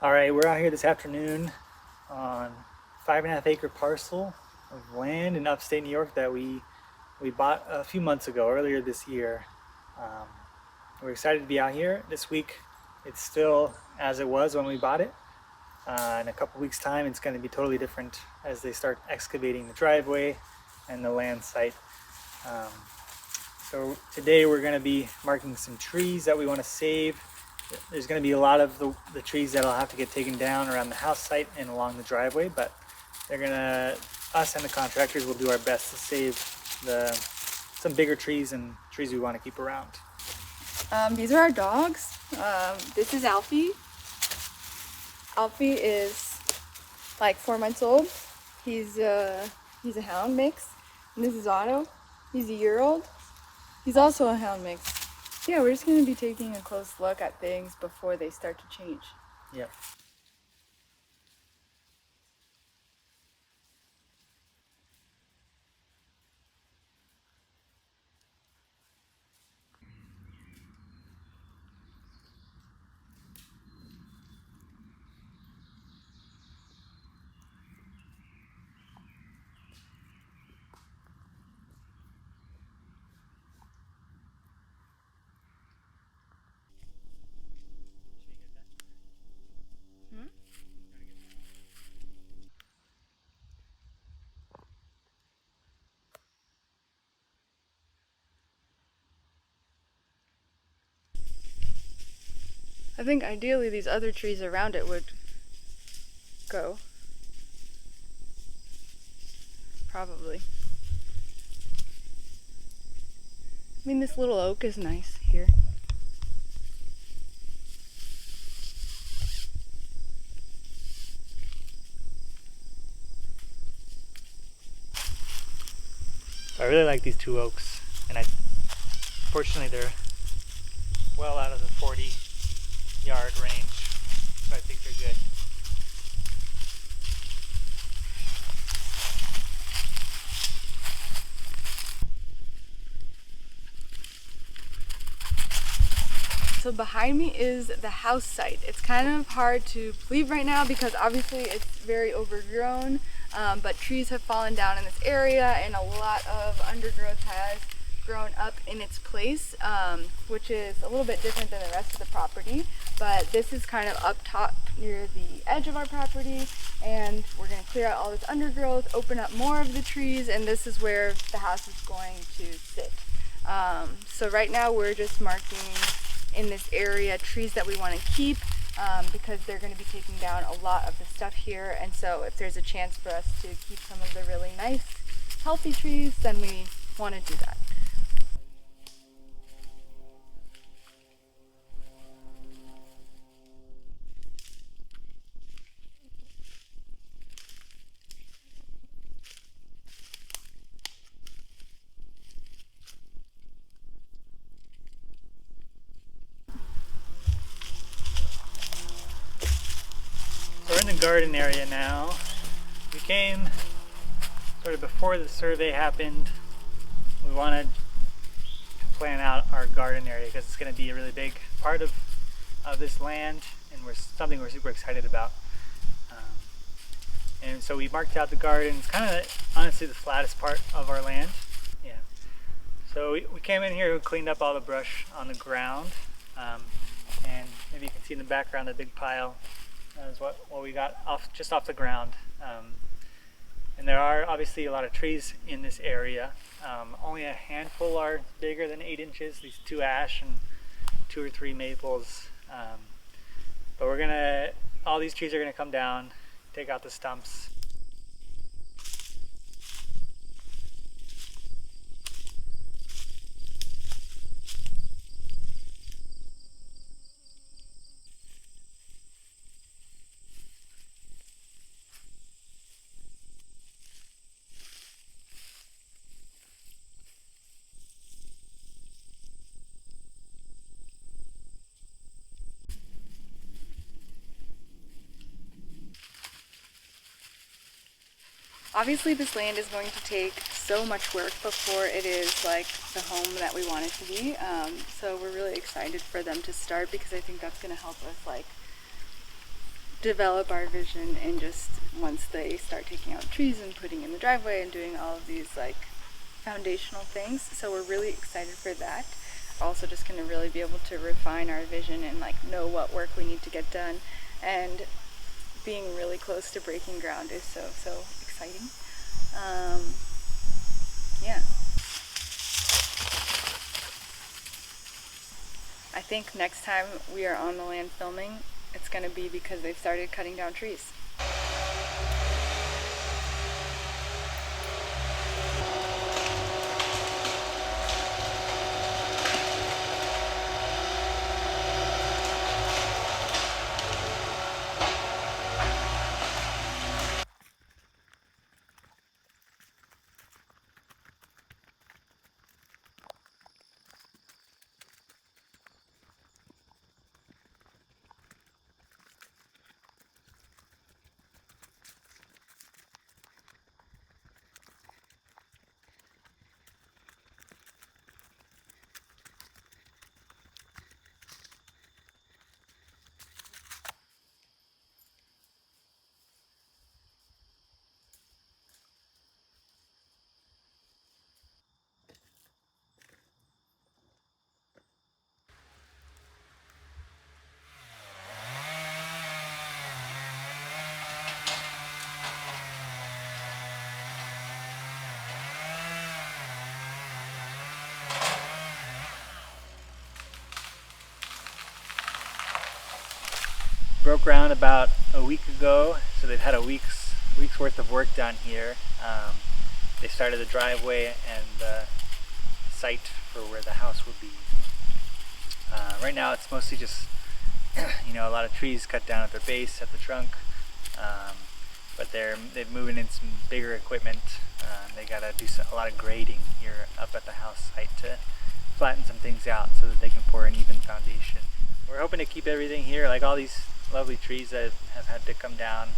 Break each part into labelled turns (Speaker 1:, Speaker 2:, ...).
Speaker 1: All right, we're out here this afternoon on 5.5 acre parcel of land in upstate New York that we bought a few months ago, earlier this year. Um, we're excited to be out here this week. It's still as it was when we bought it. In a couple weeks' time, it's going to be totally different as they start excavating the driveway and the land site. Um, so today we're going to be marking some trees that we want to save. There's going to be a lot of the trees that'll have to get taken down around the house site and along the driveway, but us and the contractors will do our best to save some bigger trees and trees we want to keep around.
Speaker 2: These are our dogs. This is Alfie. Alfie is like 4 months old. He's a hound mix. And this is Otto. He's a year-old. He's also a hound mix. Yeah, we're just going to be taking a close look at things before they start to change.
Speaker 1: Yep.
Speaker 2: I think ideally these other trees around it would go. Probably. I mean, this little oak is nice here.
Speaker 1: So I really like these two oaks, and fortunately they're well out of the 40-yard range, so I think they're good.
Speaker 2: So behind me is the house site. It's kind of hard to believe right now because obviously it's very overgrown, but trees have fallen down in this area and a lot of undergrowth has grown up in its place, which is a little bit different than the rest of the property. But this is kind of up top near the edge of our property, and we're going to clear out all this undergrowth, open up more of the trees, and this is where the house is going to sit. So right now we're just marking in this area trees that we want to keep because they're going to be taking down a lot of the stuff here, and so if there's a chance for us to keep some of the really nice healthy trees, then we want to do that.
Speaker 1: So we're in the garden area now. We came sort of before the survey happened. We wanted to plan out our garden area because it's going to be a really big part of this land, and something we're super excited about. And so we marked out the garden. It's kind of honestly the flattest part of our land. Yeah. So we came in here, we cleaned up all the brush on the ground, and maybe you can see in the background the big pile is what we got just off the ground. And there are obviously a lot of trees in this area. Only a handful are bigger than 8 inches, these 2 ash and 2 or 3 maples. But all these trees are gonna come down, take out the stumps.
Speaker 2: Obviously this land is going to take so much work before it is like the home that we want it to be. So we're really excited for them to start because I think that's going to help us like develop our vision, and just once they start taking out trees and putting in the driveway and doing all of these like foundational things. So we're really excited for that. Also just going to really be able to refine our vision and like know what work we need to get done, and being really close to breaking ground is so exciting. Yeah. I think next time we are on the land filming, it's going to be because they've started cutting down trees.
Speaker 1: Broke ground about a week ago, so they've had a week's worth of work done here. They started the driveway and the site for where the house will be. Right now it's mostly just a lot of trees cut down at the base, at the trunk, but they're moving in some bigger equipment. They gotta do a lot of grading here up at the house site to flatten some things out so that they can pour an even foundation. We're hoping to keep everything here, like all these lovely trees that have had to come down.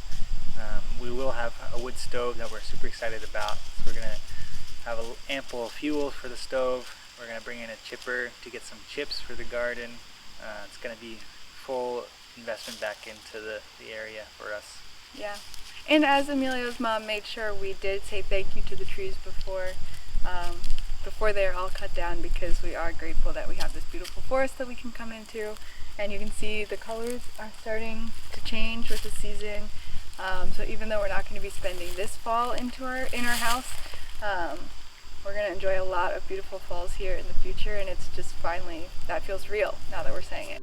Speaker 1: We will have a wood stove that we're super excited about. So we're gonna have ample fuel for the stove. We're gonna bring in a chipper to get some chips for the garden. It's gonna be full investment back into the area for us.
Speaker 2: Yeah, and as Emilio's mom made sure, we did say thank you to the trees before they're all cut down, because we are grateful that we have this beautiful forest that we can come into. And you can see the colors are starting to change with the season. So even though we're not going to be spending this fall in our house, we're going to enjoy a lot of beautiful falls here in the future, and it's just finally, that feels real now that we're saying it.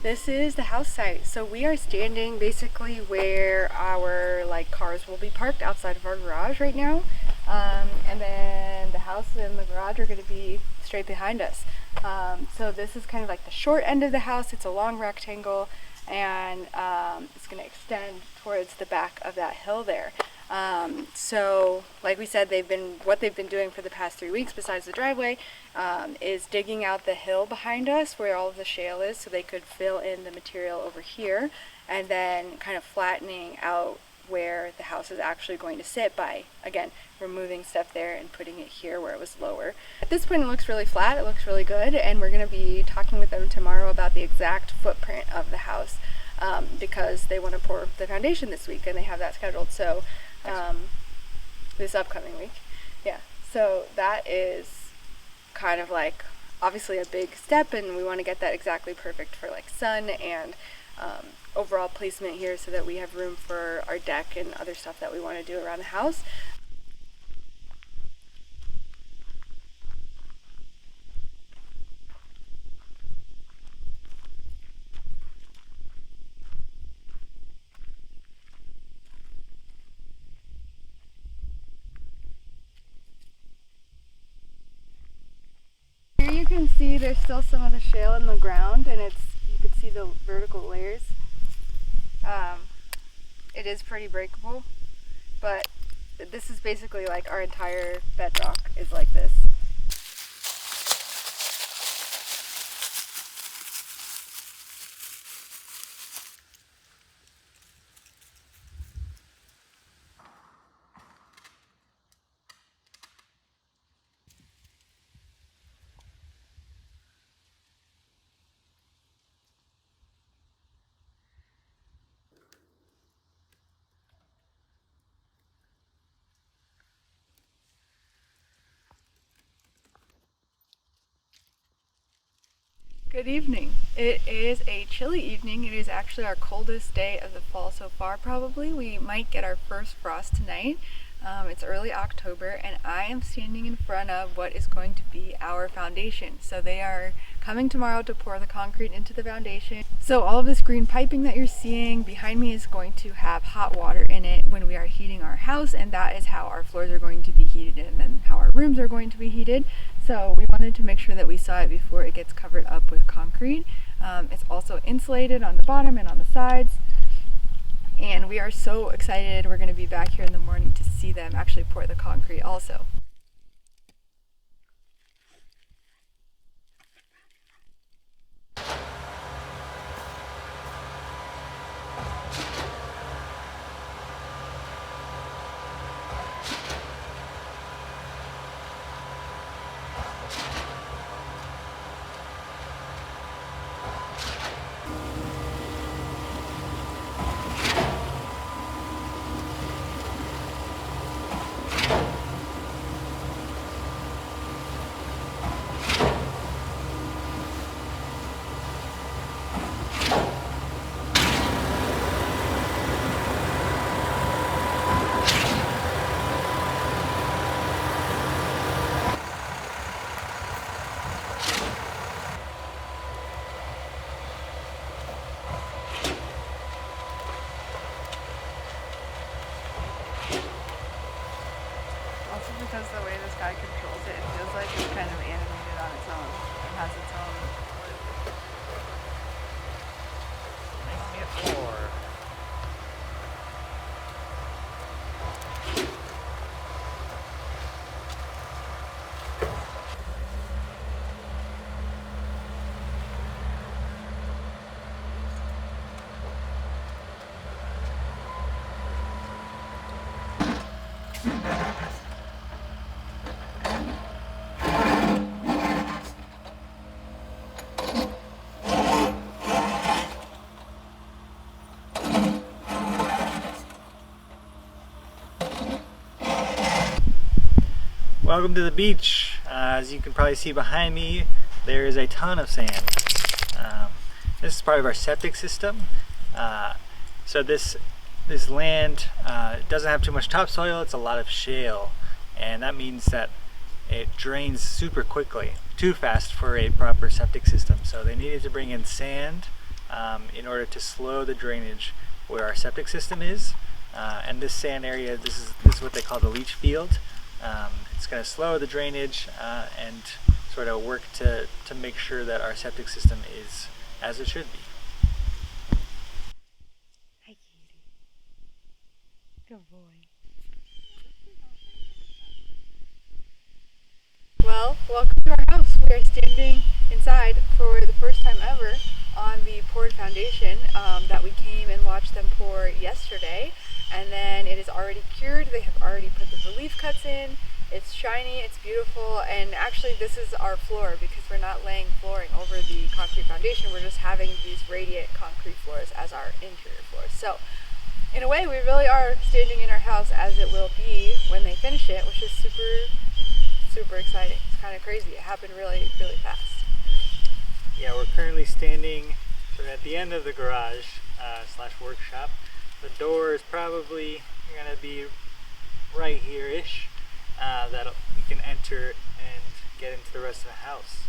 Speaker 2: This is the house site. So we are standing basically where our cars will be parked outside of our garage right now. And then the house and the garage are going to be straight behind us. So this is kind of like the short end of the house. It's a long rectangle, and it's going to extend towards the back of that hill there. So like we said, what they've been doing for the past 3 weeks besides the driveway is digging out the hill behind us where all of the shale is so they could fill in the material over here, and then kind of flattening out where the house is actually going to sit by, again, removing stuff there and putting it here where it was lower. At this point it looks really flat, it looks really good, and we're going to be talking with them tomorrow about the exact footprint of the house because they want to pour the foundation this week and they have that scheduled. So this upcoming week. Yeah, so that is kind of like obviously a big step, and we want to get that exactly perfect for like sun and overall placement here so that we have room for our deck and other stuff that we want to do around the house. Here you can see there's still some of the shale in the ground, and you can see the vertical layers. It is pretty breakable, but this is basically like our entire bedrock is like this. Good evening. It is a chilly evening. It is actually our coldest day of the fall so far, probably. We might get our first frost tonight. It's early October, and I am standing in front of what is going to be our foundation. So they are coming tomorrow to pour the concrete into the foundation. So all of this green piping that you're seeing behind me is going to have hot water in it when we are heating our house, and that is how our floors are going to be heated and then how our rooms are going to be heated. So we wanted to make sure that we saw it before it gets covered up with concrete. It's also insulated on the bottom and on the sides. And we are so excited. We're going to be back here in the morning to see them actually pour the concrete also. Because the way this guy controls it, it feels like it's kind of animated on its own. It has its own.
Speaker 1: Make me a floor. Welcome to the beach. As you can probably see behind me, there is a ton of sand. This is part of our septic system. So this land doesn't have too much topsoil, it's a lot of shale. And that means that it drains super quickly, too fast for a proper septic system. So they needed to bring in sand in order to slow the drainage where our septic system is. And this sand area, this is what they call the leach field. It's going to slow the drainage and sort of work to make sure that our septic system is as it should be.
Speaker 2: Hi, Katie. Good boy. Well, welcome to our house. We are standing inside for the first time ever on the poured foundation that we came and watched them pour yesterday. And then it is already cured. They have already put the relief cuts in. It's shiny, it's beautiful, and actually this is our floor because we're not laying flooring over the concrete foundation. We're just having these radiant concrete floors as our interior floors. So in a way, we really are standing in our house as it will be when they finish it, which is super exciting. It's kind of crazy. It happened really fast.
Speaker 1: Yeah, we're currently standing sort of at the end of the garage slash workshop. The door is probably going to be right here-ish, that we can enter and get into the rest of the house.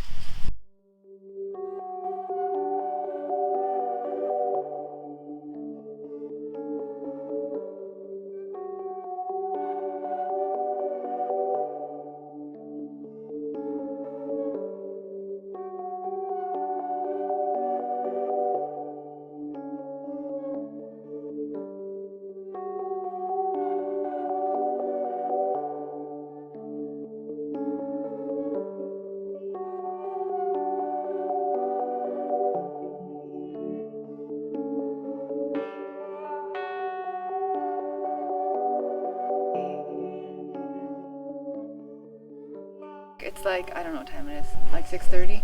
Speaker 2: It's like, I don't know what time it is, like 6:30.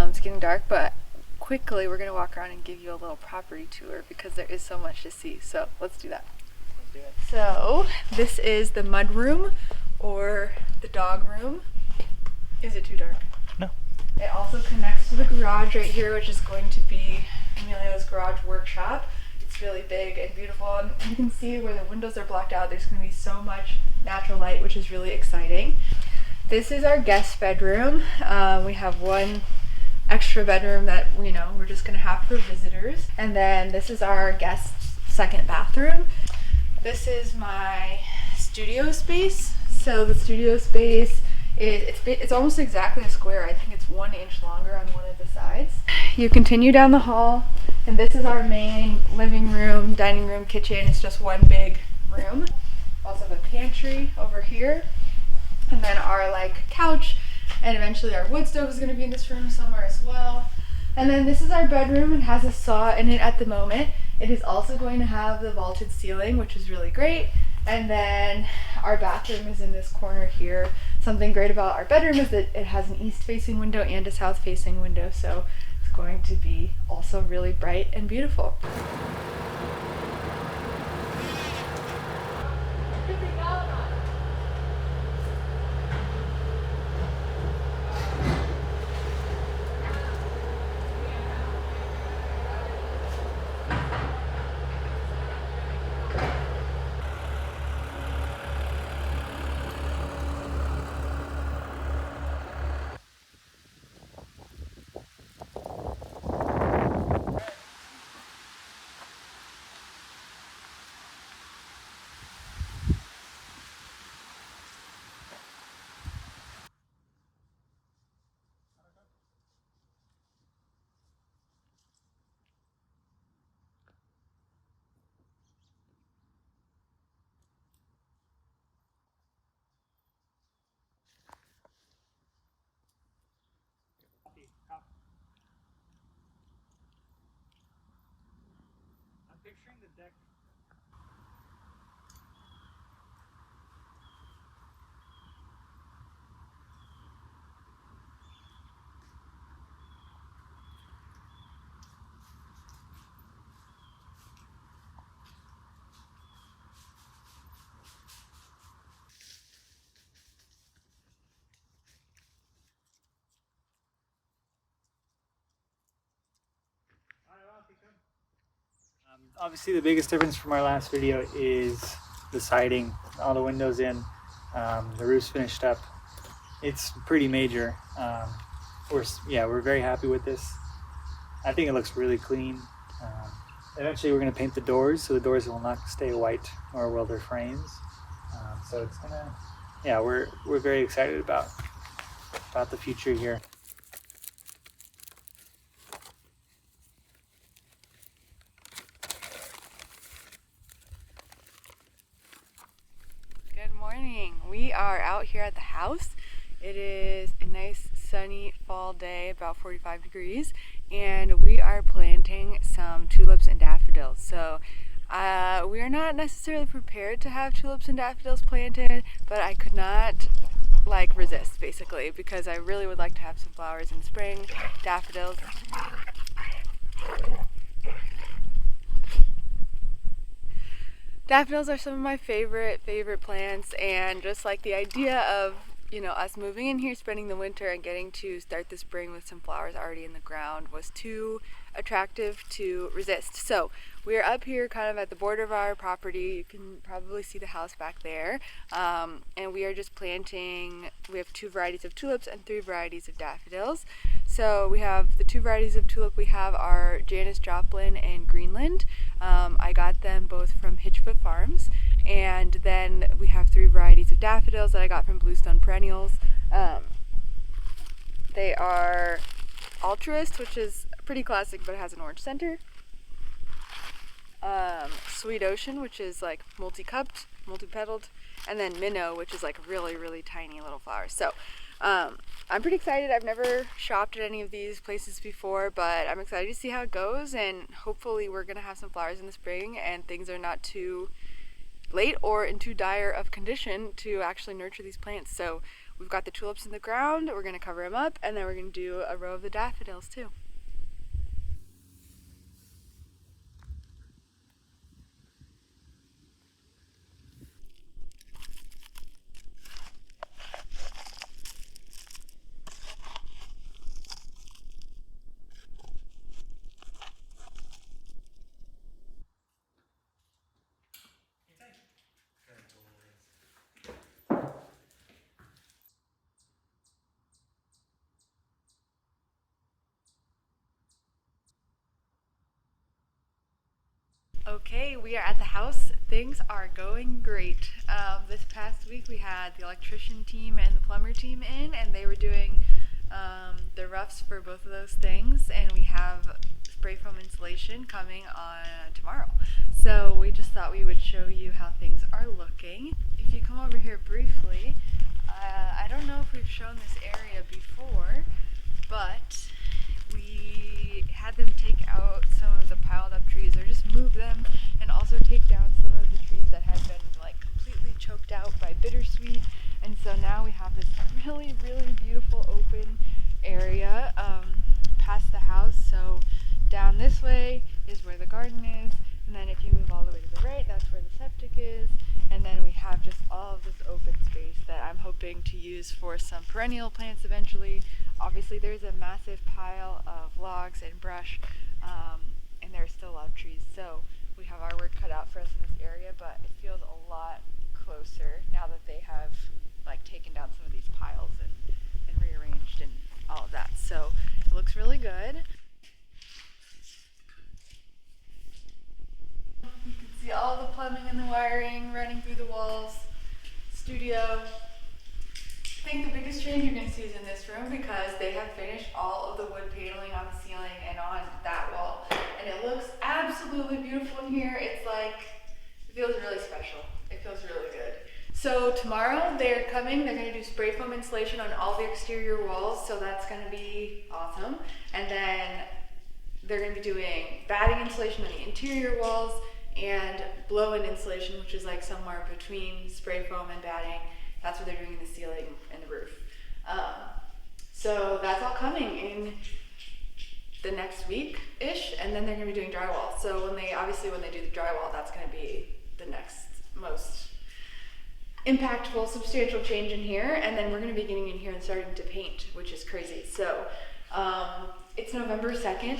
Speaker 2: It's getting dark, but quickly we're going to walk around and give you a little property tour because there is so much to see. So let's do that.
Speaker 1: Let's do it.
Speaker 2: So this is the mud room or the dog room. Is it too dark?
Speaker 1: No.
Speaker 2: It also connects to the garage right here, which is going to be Emilio's garage workshop. It's really big and beautiful, and you can see where the windows are blocked out. There's going to be so much natural light, which is really exciting. This is our guest bedroom. We have one extra bedroom that we're just gonna have for visitors. And then this is our guest's second bathroom. This is my studio space. So the studio space it's almost exactly a square. I think it's 1 inch longer on one of the sides. You continue down the hall, and this is our main living room, dining room, kitchen. It's just one big room. Also have a pantry over here. And then our couch, and eventually our wood stove is going to be in this room somewhere as well. And then this is our bedroom. It has a saw in it at the moment. It is also going to have the vaulted ceiling, which is really great. And then our bathroom is in this corner here. Something great about our bedroom is that it has an east-facing window and a south-facing window, so it's going to be also really bright and beautiful.
Speaker 1: I'm picturing the deck. Obviously the biggest difference from our last video is the siding, all the windows in, the roof's finished up. It's pretty major. We're very happy with this. I think it looks really clean. Eventually we're going to paint the doors, so the doors will not stay white or will their frames. So it's gonna, we're very excited about the future here.
Speaker 2: Good morning. We are out here at the house. It is a nice sunny fall day, about 45 degrees, and we are planting some tulips and daffodils. So we are not necessarily prepared to have tulips and daffodils planted, but I could not resist basically, because I really would like to have some flowers in spring. Daffodils. Daffodils are some of my favorite plants, and just like the idea of, you know, us moving in here, spending the winter, and getting to start the spring with some flowers already in the ground was too attractive to resist. So we're up here kind of at the border of our property. You can probably see the house back there, and we are just planting. We have 2 varieties of tulips and 3 varieties of daffodils. So we have the 2 varieties of tulip. We have our Janis Joplin and Greenland. I got them both from Hitchfoot Farms. And then we have 3 varieties of daffodils that I got from Bluestone Perennials. They are Altruist, which is pretty classic but it has an orange center. Sweet Ocean, which is like multi-cupped, multi-petaled. And then Minnow, which is like really tiny little flowers. So I'm pretty excited. I've never shopped at any of these places before, but I'm excited to see how it goes, and hopefully we're gonna have some flowers in the spring and things are not too late or in too dire of condition to actually nurture these plants. So we've got the tulips in the ground, we're gonna cover them up, and then we're gonna do a row of the daffodils too. Okay, we are at the house. Things are going great. This past week we had the electrician team and the plumber team in, and they were doing the roughs for both of those things, and we have spray foam insulation coming on tomorrow. So we just thought we would show you how things are looking. If you come over here briefly, I don't know if we've shown this area before, but we had them take out some of the piled up trees, or just move them, and also take down some of the trees that had been like completely choked out by bittersweet. And so now we have this really beautiful open area past the house. So down this way is where the garden is, and then if you move all the way to the right, that's where the septic is. And then we have just all of this open space that I'm hoping to use for some perennial plants eventually. Obviously there's a massive pile of logs and brush, and there's still a lot of trees, so we have our work cut out for us in this area, but it feels a lot closer now that they have like taken down some of these piles and rearranged and all of that. So it looks really good. You can see all the plumbing and the wiring running through the walls. Studio. I think the biggest change you're going to see is in this room, because they have finished all of the wood paneling on the ceiling and on that wall, and it looks absolutely beautiful in here. It's like, it feels really special. It feels really good. So tomorrow they're coming, they're going to do spray foam insulation on all the exterior walls, so that's going to be awesome. And then they're going to be doing batting insulation on the interior walls and blow-in insulation, which is like somewhere between spray foam and batting. That's what they're doing in the ceiling and the roof. So that's all coming in the next week-ish, and then they're going to be doing drywall. So when they do the drywall, that's going to be the next most impactful, substantial change in here. And then we're going to be getting in here and starting to paint, which is crazy. So it's November 2nd.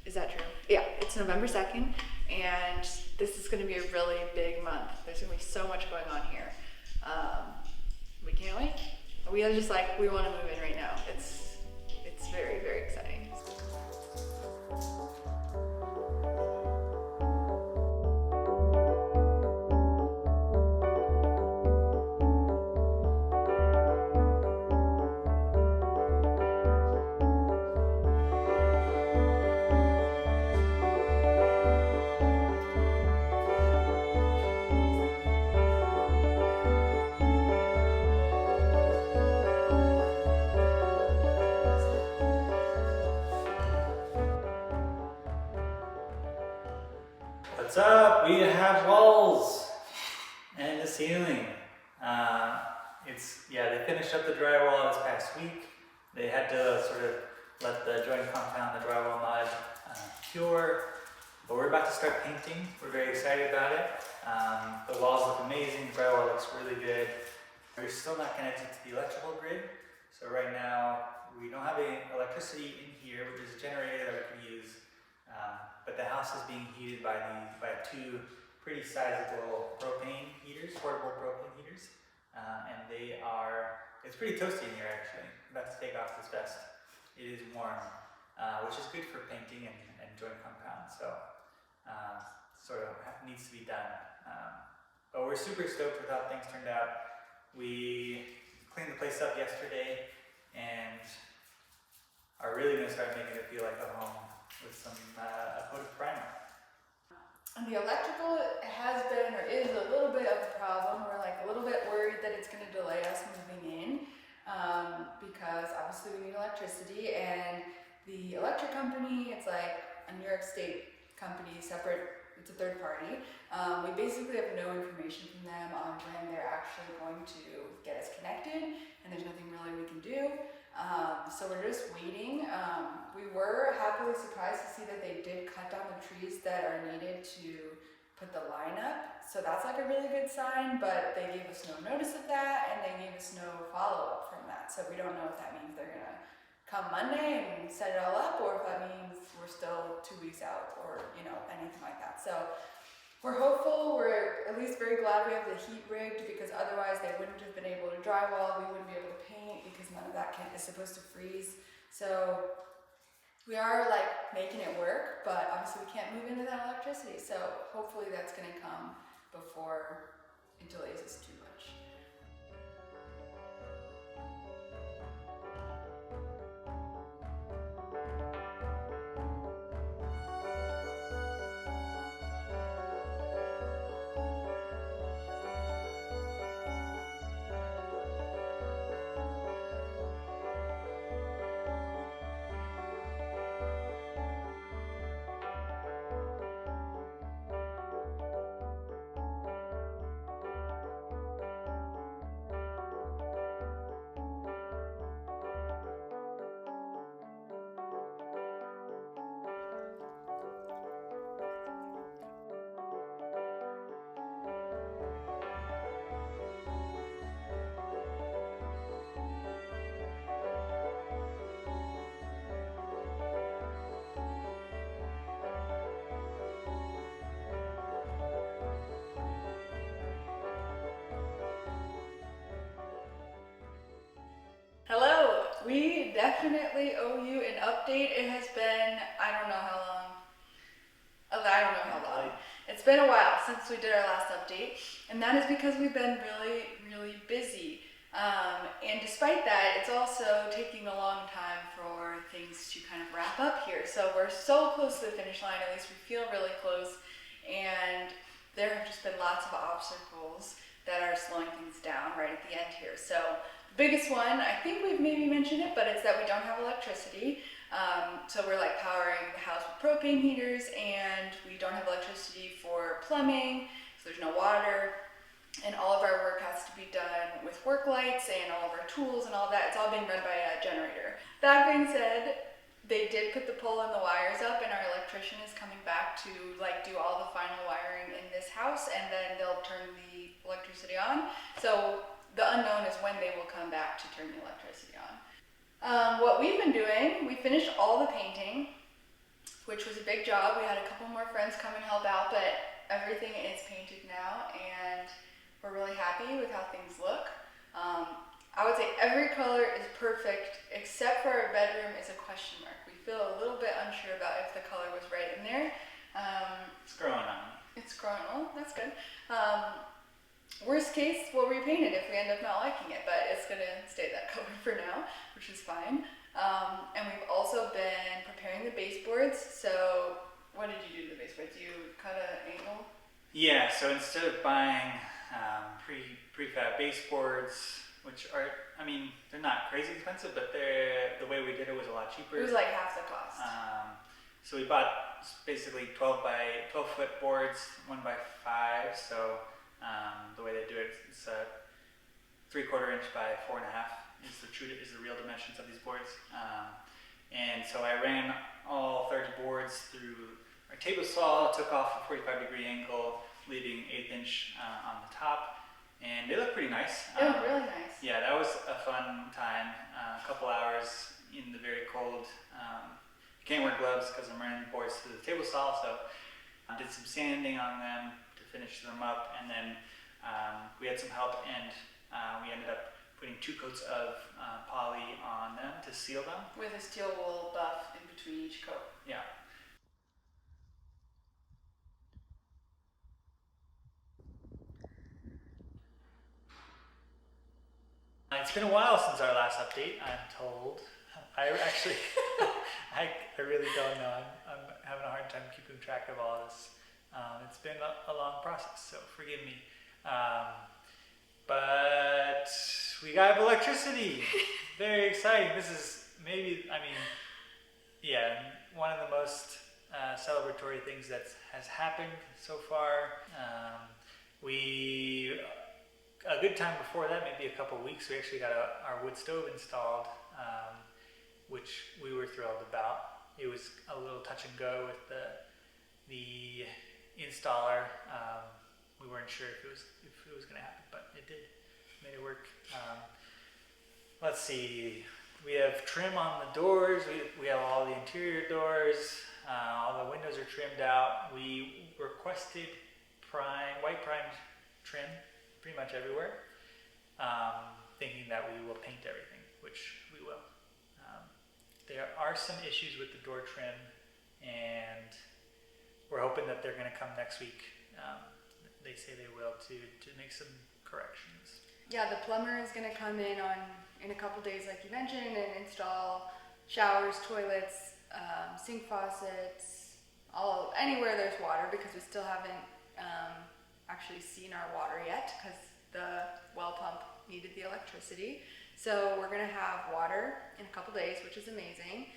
Speaker 2: Is that true? Yeah, it's November 2nd, and this is going to be a really big month. There's going to be so much going on here. We can't wait. We are just like, we want to move in right now. It's very exciting.
Speaker 1: What's up? We have walls and a ceiling. They finished up the drywall this past week. They had to sort of let the joint compound, the drywall mud, cure. But we're about to start painting. We're very excited about it. The walls look amazing. The drywall looks really good. We're still not connected to the electrical grid. So right now we don't have any electricity in here. There's a generator that we can use. But the house is being heated by two pretty sizable propane heaters, portable propane heaters. And it's pretty toasty in here actually. I'm about to take off this vest. It is warm, which is good for painting and joint compound. So needs to be done. But we're super stoked with how things turned out. We cleaned the place up yesterday and are really going to start making it feel like a home with a coat of primer.
Speaker 2: And the electrical has been or is a little bit of a problem. We're like a little bit worried that it's going to delay us moving in because obviously we need electricity, and the electric company, it's like a New York State company, separate, it's a third party. We basically have no information from them on when they're actually going to get us connected, and there's nothing really we can do. So we're just waiting. We were happily surprised to see that they did cut down the trees that are needed to put the line up. So that's like a really good sign, but they gave us no notice of that, and they gave us no follow-up from that. So we don't know if that means they're gonna come Monday and set it all up, or if that means we're still 2 weeks out, or anything like that. So we're hopeful. We're at least very glad we have the heat rigged, because otherwise they wouldn't have been able to drywall. We wouldn't be able to paint because none of that is supposed to freeze. So we are like making it work, but obviously we can't move into that electricity. So hopefully that's going to come before it delays us too much. Hello, we definitely owe you an update. It has been, I don't know how long. It's been a while since we did our last update, and that is because we've been really, really busy. And despite that, it's also taking a long time for things to kind of wrap up here. So we're so close to the finish line, at least we feel really close, and there have just been lots of obstacles that are slowing things down right at the end here. So the biggest one, I think we've maybe mentioned it, but it's that we don't have electricity. So we're like powering the house with propane heaters, and we don't have electricity for plumbing, so there's no water, and all of our work has to be done with work lights and all of our tools and all that. It's all being run by a generator. That being said, they did put the pole and the wires up, and our electrician is coming back to like do all the final wiring in this house, and then they'll turn the electricity on. So the unknown is when they will come back to turn the electricity on. What we've been doing, we finished all the painting, which was a big job. We had a couple more friends come and help out, but everything is painted now, and we're really happy with how things look. I would say every color is perfect, except for our bedroom is a question mark. We feel a little bit unsure about if the color was right in there.
Speaker 1: It's growing on me.
Speaker 2: It's growing, well, that's good. Worst case, we'll repaint it if we end up not liking it, but it's gonna stay that color for now, which is fine. And we've also been preparing the baseboards. So what did you do to the baseboards? You cut an angle?
Speaker 1: Yeah, so instead of buying prefab baseboards, which are, they're not crazy expensive, but the way we did it was a lot cheaper.
Speaker 2: It was like half the cost.
Speaker 1: So we bought it's basically 12 foot boards, 1 by 5. So the way they do it, it's 3/4 inch by 4.5 is the real dimensions of these boards. And so I ran all 30 boards through our table saw, took off a 45-degree angle, leaving 1/8 inch on the top, and they look pretty nice.
Speaker 2: They look really nice.
Speaker 1: Yeah, that was a fun time. A couple hours in the very cold. Can't wear gloves because I'm running boards through the table saw, so I did some sanding on them to finish them up, and then we had some help, and we ended up putting 2 coats of poly on them to seal them.
Speaker 2: With a steel wool buff in between each coat.
Speaker 1: Yeah. It's been a while since our last update, I'm told. I actually, I really don't know. I'm having a hard time keeping track of all this. It's been a long process, so forgive me. But we got electricity. Very exciting. This is maybe, one of the most celebratory things that has happened so far. A good time before that, maybe a couple weeks, we actually got our wood stove installed, which we were thrilled about. It was a little touch and go with the installer. We weren't sure if it was going to happen, but it did. Made it work. Let's see. We have trim on the doors. We have all the interior doors. All the windows are trimmed out. We requested white primed trim pretty much everywhere, thinking that we will paint everything, which we will. There are some issues with the door trim, and we're hoping that they're going to come next week. They say they will to make some corrections. Yeah, the plumber is going to come in a couple days, like you mentioned, and install showers, toilets, sink faucets, anywhere there's water, because we still haven't actually seen our water yet, because the well pump needed the electricity. So we're going to have water in a couple days, which is amazing.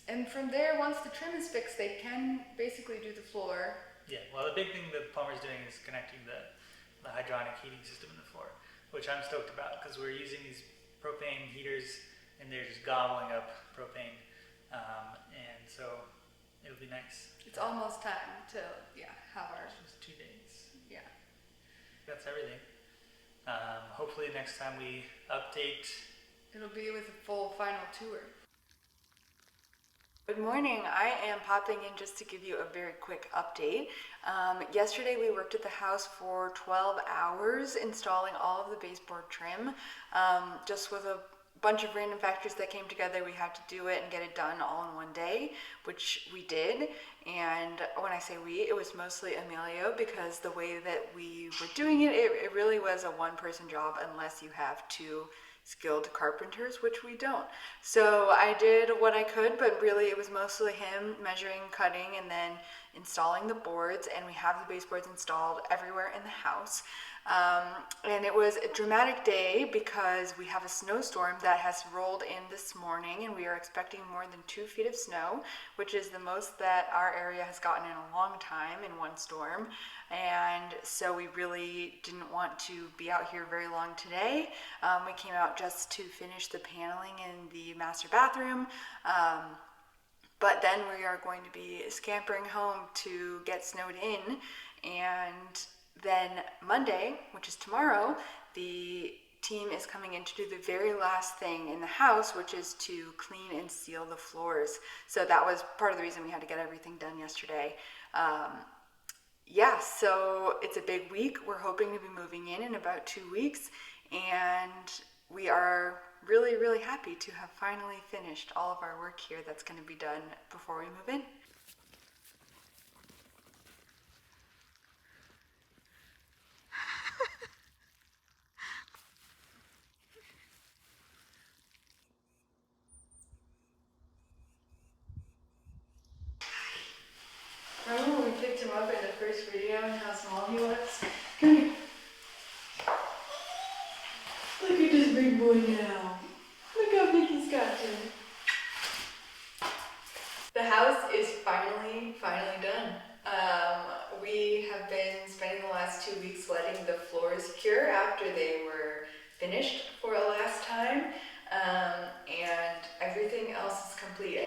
Speaker 1: And from there, once the trim is fixed, they can basically do the floor. Yeah, well, the big thing the plumber's doing is connecting the hydronic heating system in the floor, which I'm stoked about, because we're using these propane heaters and they're just gobbling up propane, and so it'll be nice. It's almost time to have our. It's just 2 days. Yeah, that's everything. Hopefully next time we update, it'll be with a full final tour. Good morning. I am popping in just to give you a very quick update. Yesterday we worked at the house for 12 hours installing all of the baseboard trim. Just with a bunch of random factors that came together, we had to do it and get it done all in one day, which we did. And when I say we, it was mostly Emilio, because the way that we were doing it really was a one-person job unless you have 2 skilled carpenters, which we don't. So I did what I could, but really it was mostly him measuring, cutting, and then installing the boards. And we have the baseboards installed everywhere in the house. And it was a dramatic day because we have a snowstorm that has rolled in this morning, and we are expecting more than 2 feet of snow, which is the most that our area has gotten in a long time in one storm. And so we really didn't want to be out here very long today. We came out just to finish the paneling in the master bathroom. But then we are going to be scampering home to get snowed in, and then Monday, which is tomorrow, the team is coming in to do the very last thing in the house, which is to clean and seal the floors. So that was part of the reason we had to get everything done yesterday. So it's a big week. We're hoping to be moving in about 2 weeks, and we are really, really happy to have finally finished all of our work here that's going to be done before we move in. Remember when we picked him up in the first video and how small he was? Come here. Look at this big boy now. Look how big he's gotten. The house
Speaker 2: house is finally done. We have been spending the last 2 weeks letting the floors cure after they were finished for a last time, and everything else is complete.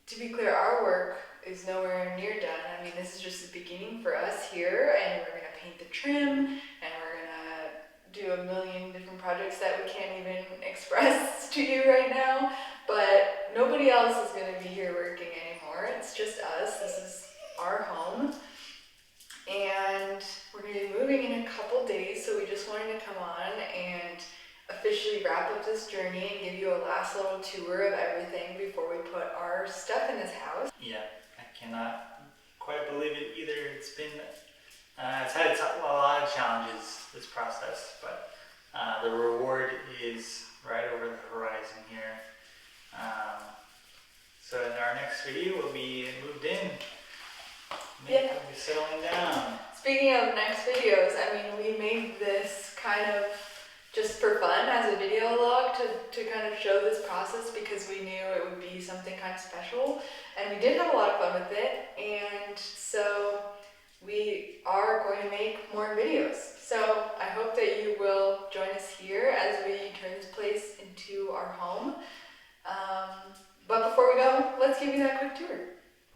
Speaker 2: To be clear, our work is nowhere near done. I mean, this is just the beginning for us here, and we're gonna paint the trim, and we're gonna do a million different projects that we can't even express to you right now, but nobody else is gonna be here working anymore. It's just us. This is our home, and we're gonna be moving in a couple days, so we just wanted to come on and officially wrap up this journey and give you a last little tour of everything before we put our stuff in this house.
Speaker 1: Yeah, I cannot quite believe it either. It's been, it's had a lot of challenges, this process, but the reward is right over the horizon here. So in our next video, we'll be moved in. We'll be settling down.
Speaker 2: Speaking of next videos, I mean, we made this kind of just for fun as a video log to kind of show this process because we knew it would be something kind of special, and we did have a lot of fun with it, and so we are going to make more videos. So I hope that you will join us here as we turn this place into our home. But before we go, let's give you that quick tour.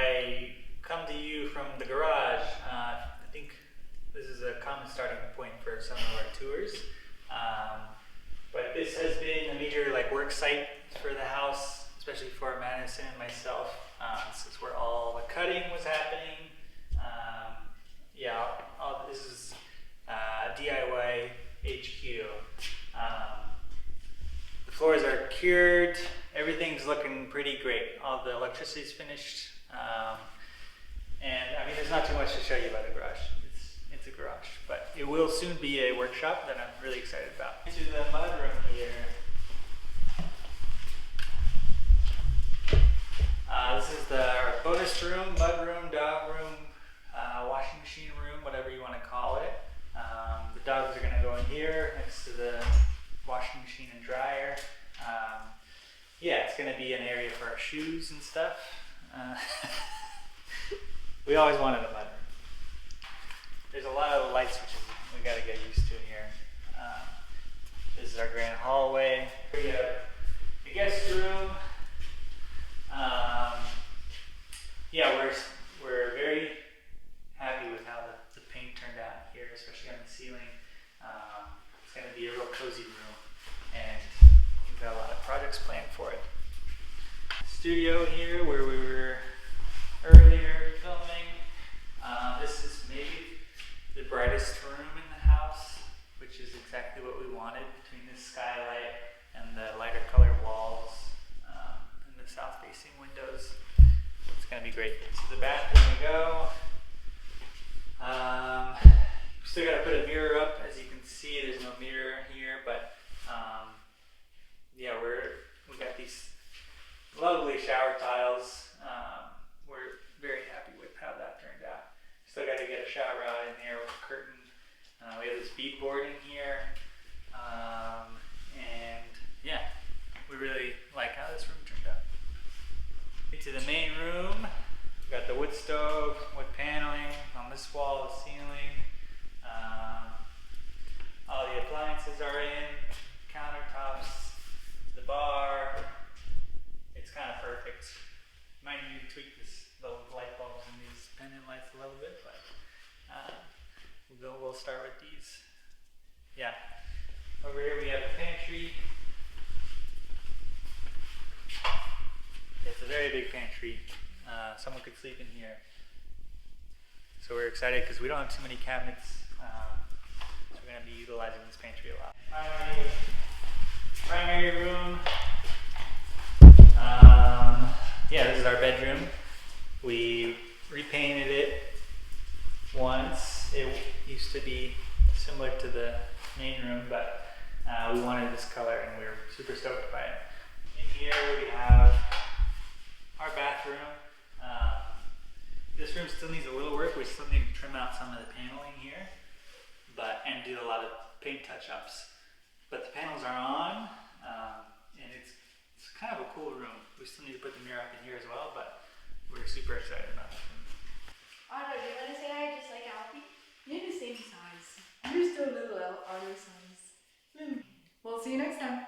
Speaker 1: I come to you from the garage. I think this is a common starting point for some of our tours. But this has been a major work site for the house, especially for Madison and myself. This is where all the cutting was happening. This is DIY HQ. The floors are cured. Everything's looking pretty great. All the electricity's finished. And I mean, there's not too much to show you about the garage. It's a garage, but it will soon be a workshop that I'm really excited about. Into the mudroom here. This is our bonus room, mud room, dog room, washing machine room, whatever you want to call it. The dogs are going to go in here next to the washing machine and dryer. Yeah, it's going to be an area for our shoes and stuff. We always wanted a mudroom. There's a lot of light switches we got to get used to here. This is our grand hallway. We have the guest room. We're very happy with how the paint turned out here, especially on the ceiling. It's going to be a real cozy room, and we've got a lot of projects planned for it. Studio here, where we were earlier filming. This is maybe the brightest room in the house, which is exactly what we wanted, between this skylight and the lighter colored walls and the south facing windows. It's going to be great. To the bathroom we go. Still got to put a mirror up. As you can see, there's no mirror here, but we got these lovely shower tiles. We're very happy with how that turned out. Still got to get a shower rod in there with a curtain. We have this beadboard in here, and yeah, we really like how this room turned out. Into the main room, we got the wood stove, wood paneling on this wall, the ceiling. All the appliances are in, countertops, the bar. It's kind of perfect. Might need to tweak the light bulbs and these pendant lights a little bit, but we'll start with these. Yeah. Over here we have a pantry. It's a very big pantry. Someone could sleep in here. So we're excited because we don't have too many cabinets. So we're going to be utilizing this pantry a lot. Primary room. This is our bedroom. We repainted it once. It used to be similar to the main room, but we wanted this color and we were super stoked by it. In here we have our bathroom. This room still needs a little work. We still need to trim out some of the paneling here, and do a lot of paint touch-ups. But the panels are on, and it's kind of a cool room. We still need to put the mirror up in here as well, but
Speaker 2: all your sons. We'll see you next time.